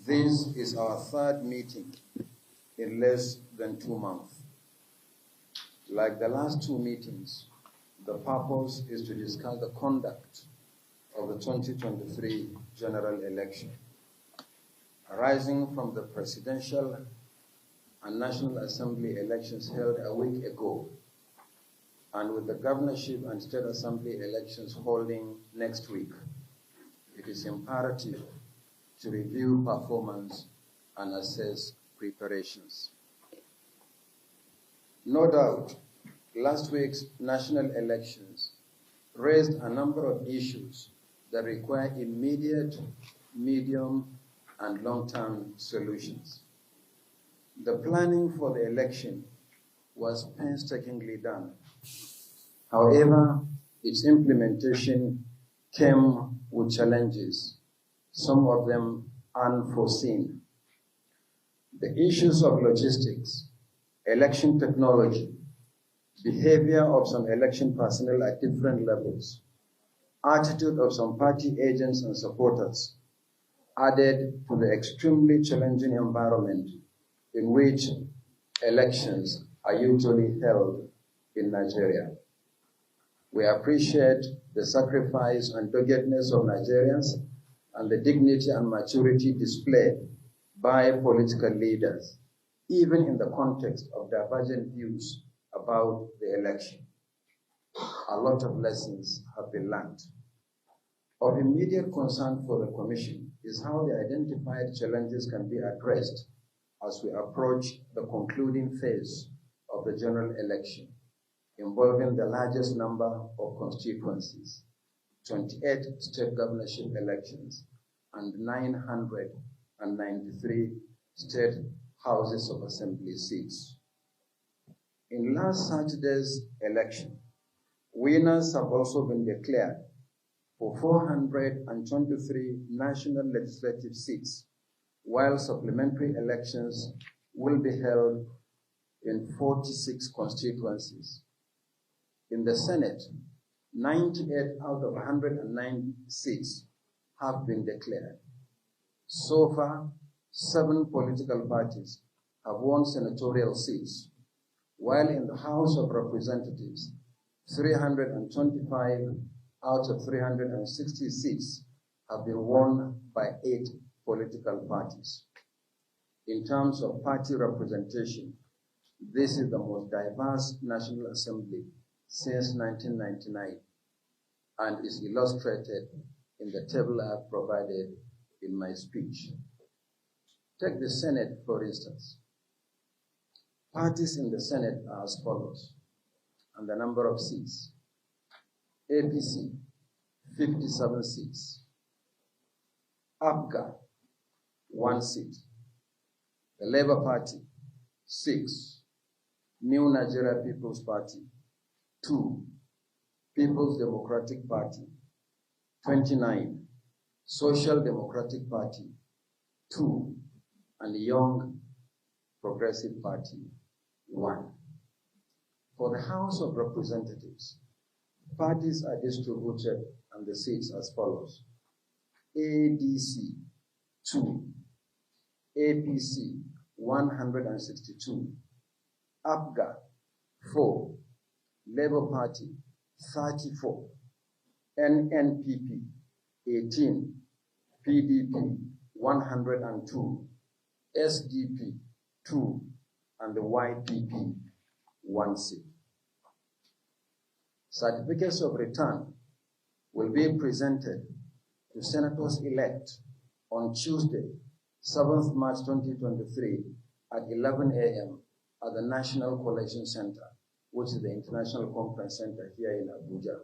This is our third meeting in less than 2 months. Like the last two meetings, the purpose is to discuss the conduct of the 2023 general election, arising from the presidential and National Assembly elections held a week ago, and with the governorship and state assembly elections holding next week. It is imperative to review performance and assess preparations. No doubt, last week's national elections raised a number of issues that require immediate, medium, and long-term solutions. The planning for the election was painstakingly done. However, its implementation came with challenges, some of them unforeseen. The issues of logistics, election technology, behavior of some election personnel at different levels, attitude of some party agents and supporters added to the extremely challenging environment in which elections are usually held in Nigeria. We appreciate the sacrifice and doggedness of Nigerians and the dignity and maturity displayed by political leaders, even in the context of divergent views about the election. A lot of lessons have been learned. Of immediate concern for the Commission is how the identified challenges can be addressed as we approach the concluding phase of the general election, involving the largest number of constituencies, 28 state governorship elections, and 993 state houses of assembly seats. In last Saturday's election, winners have also been declared for 423 national legislative seats, while supplementary elections will be held in 46 constituencies. In the Senate, 98 out of 109 seats have been declared. So far, 7 political parties have won senatorial seats, while in the House of Representatives, 325 out of 360 seats have been won by 8 political parties. In terms of party representation, this is the most diverse National Assembly since 1999 and is illustrated in the table I have provided in my speech. Take the Senate, for instance. Parties in the Senate are as follows, and the number of seats. APC, 57 seats. APGA, 1 seat. The Labour Party, 6. New Nigeria People's Party, 2. People's Democratic Party, 29. Social Democratic Party, 2. And Young Progressive Party, 1. For the House of Representatives, parties are distributed and the seats as follows. ADC, 2. APC, 162. APGA, 4. Labour Party, 34. NNPP, 18. PDP, 102. SDP, 2. And the YPP, 1 seat. Certificates of return will be presented to senators-elect on Tuesday, 7th March 2023 at 11 a.m. at the National Collection Center, which is the International Conference Center here in Abuja,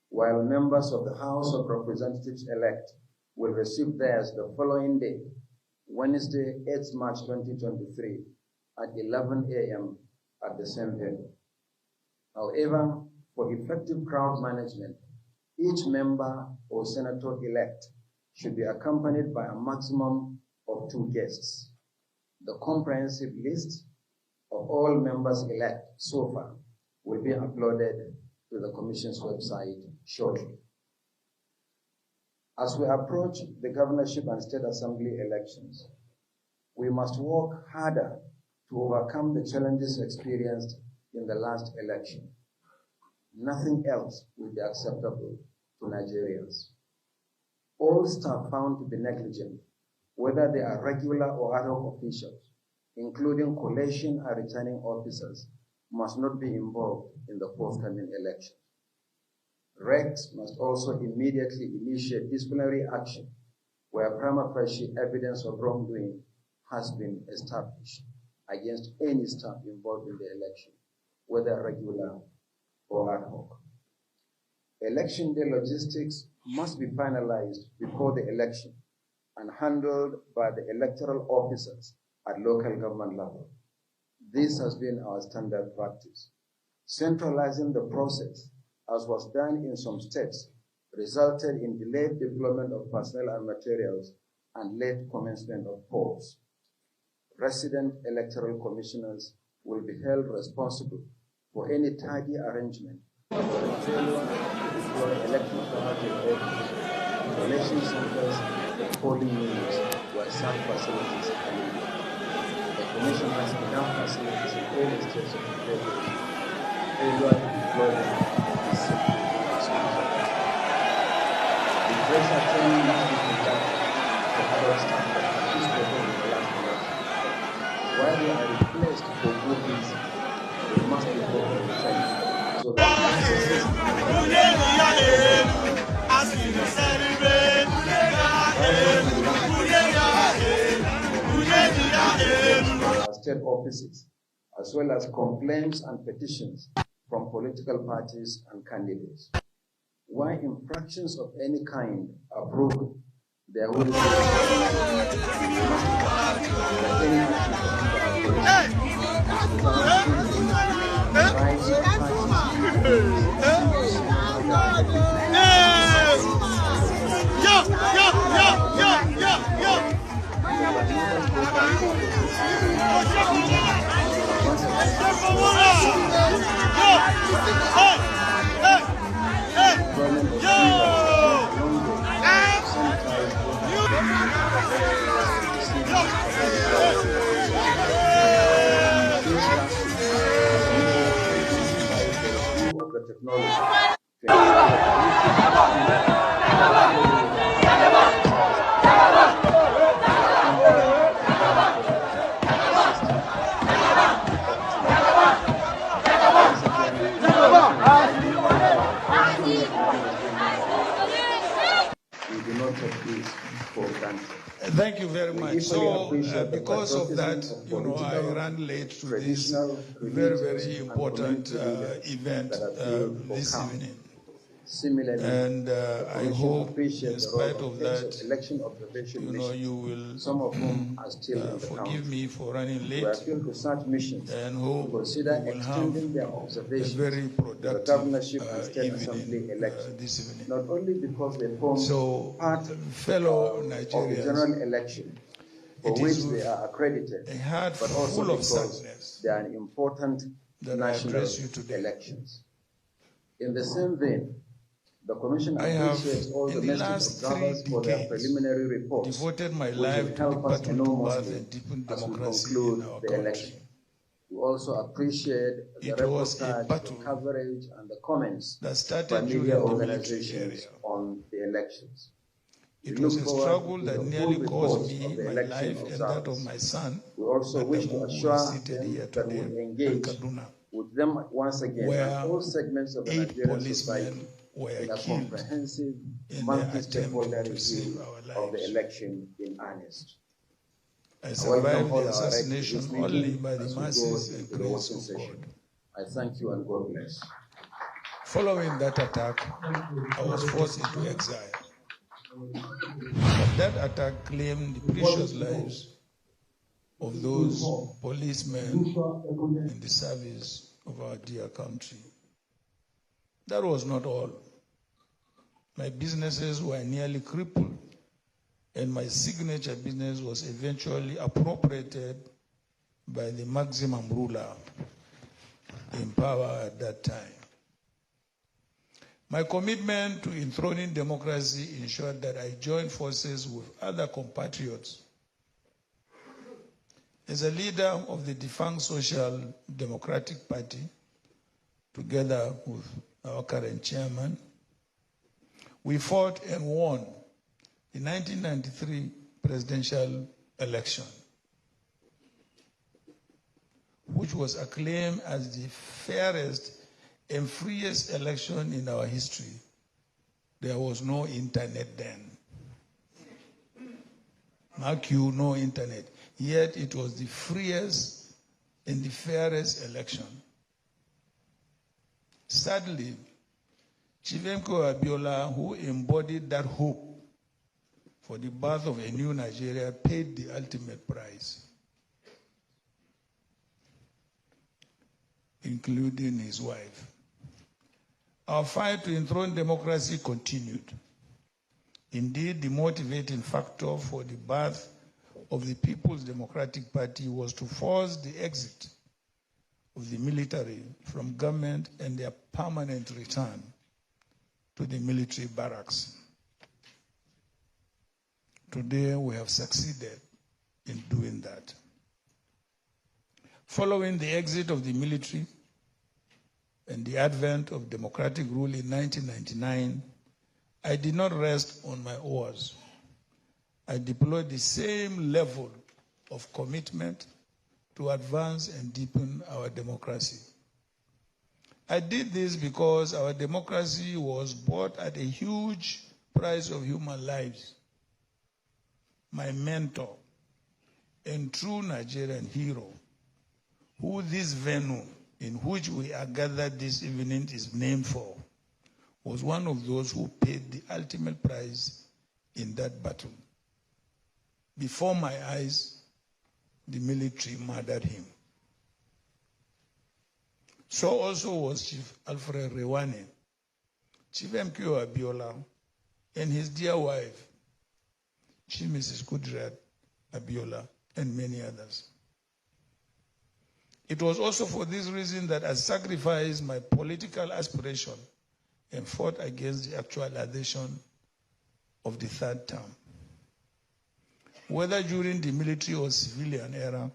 while members of the House of Representatives-elect will receive theirs the following day, Wednesday, 8th March 2023 at 11 a.m. at the same venue. However, for effective crowd management, each member or senator-elect should be accompanied by a maximum of 2 guests. The comprehensive list of all members-elect so far will be uploaded to the Commission's website shortly. As we approach the governorship and state assembly elections, we must work harder to overcome the challenges experienced in the last election. Nothing else will be acceptable to Nigerians. All staff found to be negligent, whether they are regular or ad hoc officials, including collation and returning officers, must not be involved in the forthcoming election. RECs must also immediately initiate disciplinary action where prima facie evidence of wrongdoing has been established against any staff involved in the election, whether regular or ad hoc. Election day logistics must be finalized before the election and handled by the electoral officers at local government level. This has been our standard practice. Centralizing the process, as was done in some states, resulted in delayed deployment of personnel and materials and late commencement of polls. Resident electoral commissioners will be held responsible for any tardy arrangement for the failure to deploy electoral office, collation centers, and polling units where such facilities are needed. The Commission has enough facilities in all the states of the federation. Failure to deploy them is simply inexcusable. Refresher training must be conducted for adult staff that participated in the last election. While they are replaced for good reason, they must be properly trained so that state offices, as well as complaints and petitions from political parties and candidates. Why infractions of any kind are proven, there will be Thank you very much. So, because of that, I ran late to this very, very important event this evening. And I hope, in spite of that, you will forgive me for running late, and hope we will have a very productive evening this evening. Not only because they form part fellow of the Nigerians, general election for which they are accredited, but also because they are an important national elections. In the same vein, the Commission appreciates all the message observers for their preliminary reports, devoted my which life will to help the us battle to birth enormously and deepen as we democracy conclude in our the country. election. We also appreciate the reportage, the coverage, and the comments that started by during media the organizations on the elections. It was a struggle that nearly cost me my life and that of my son. We also wish to assure seated here them that we today engage Kaduna, with them once again where and all segments of the 8 Nigerian society policemen were in a killed comprehensive in multi-stakeholder to save review our of the lives. election in earnest. I welcome survived all the our assassination activists meeting only by the as we mercies go and into the grace working of session. God. I thank you and God bless. Following that attack, I was forced into exile. But that attack claimed the precious lives of those policemen in the service of our dear country. That was not all. My businesses were nearly crippled, and my signature business was eventually appropriated by the maximum ruler in power at that time. My commitment to enthroning democracy ensured that I joined forces with other compatriots as a leader of the defunct Social Democratic Party, together with our current chairman. We fought and won the 1993 presidential election, which was acclaimed as the fairest and freest election in our history. There was no internet then. Mark you, no internet. Yet it was the freest and the fairest election. Sadly, Chivemko Abiola, who embodied that hope for the birth of a new Nigeria, paid the ultimate price, including his wife. Our fight to enthrone democracy continued. Indeed, the motivating factor for the birth of the People's Democratic Party was to force the exit of the military from government and their permanent return to the military barracks. Today, we have succeeded in doing that. Following the exit of the military and the advent of democratic rule in 1999, I did not rest on my oars. I deployed the same level of commitment to advance and deepen our democracy. I did this because our democracy was bought at a huge price of human lives. My mentor and true Nigerian hero, who this venue in which we are gathered this evening is named for, was one of those who paid the ultimate price in that battle. Before my eyes, the military murdered him. So also was Chief Alfred Rewane, Chief MQ Abiola, and his dear wife, Chief Mrs. Kudrat Abiola, and many others. It was also for this reason that I sacrificed my political aspiration and fought against the actualization of the third term. Whether during the military or civilian era,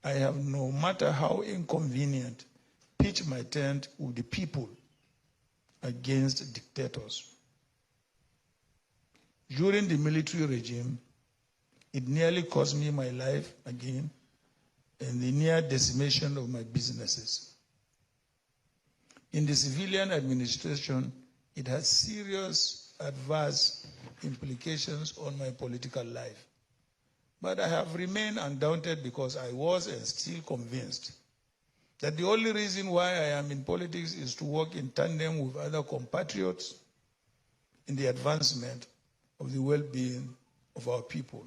I have, no matter how inconvenient, pitched my tent with the people against dictators. During the military regime, it nearly cost me my life again and the near decimation of my businesses. In the civilian administration, it has serious adverse implications on my political life. But I have remained undaunted because I was and still convinced that the only reason why I am in politics is to work in tandem with other compatriots in the advancement of the well-being of our people.